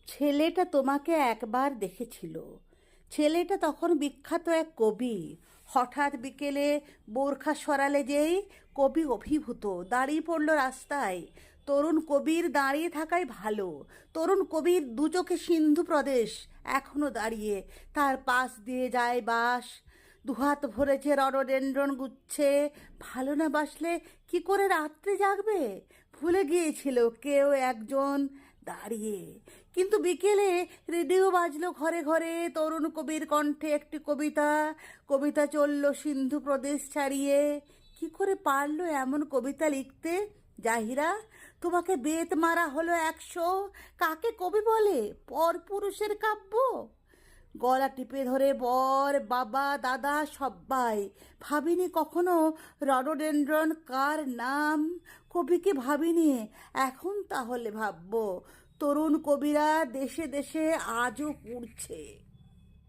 ছেলেটা তোমাকে একবার দেখেছিল। ছেলেটা তখন বিখ্যাত এক কবি। হঠাৎ বিকেলে বোরখা সরালে যেই কবি অভিভূত দাঁড়িয়ে পড়ল রাস্তায়। তরুণ কবির দাঁড়িয়ে থাকাই ভালো। তরুণ কবির দু চোখে সিন্ধু প্রদেশ এখনো দাঁড়িয়ে, তার পাশ দিয়ে যায় বাস। দুহাত ভরেছে রডোডেনড্রন গুচ্ছে। ভালো না বাসলে কি করে রাত্রে জাগবে? ভুলে গিয়েছিল কেউ একজন দাঁড়িয়ে। কিন্তু বিকেলে রেডিও বাজলো ঘরে ঘরে, তরুণ কবির কণ্ঠে একটি কবিতা। কবিতা চলল সিন্ধু প্রদেশ ছাড়িয়ে। কি করে পারলো এমন কবিতা লিখতে? জাহিরা, তোমাকে বেত মারা হলো 100। কাকে কবি বলে? পরপুরুষের কাব্য। গলা টিপে ধরে বর, বাবা, দাদা সব্বাই। ভাবিনি কখনো রডোডেনড্রন কার নাম। কবিকে ভাবিনি, এখন তাহলে ভাববো। তরুণ কবিরা দেশে দেশে আজও উড়ছে।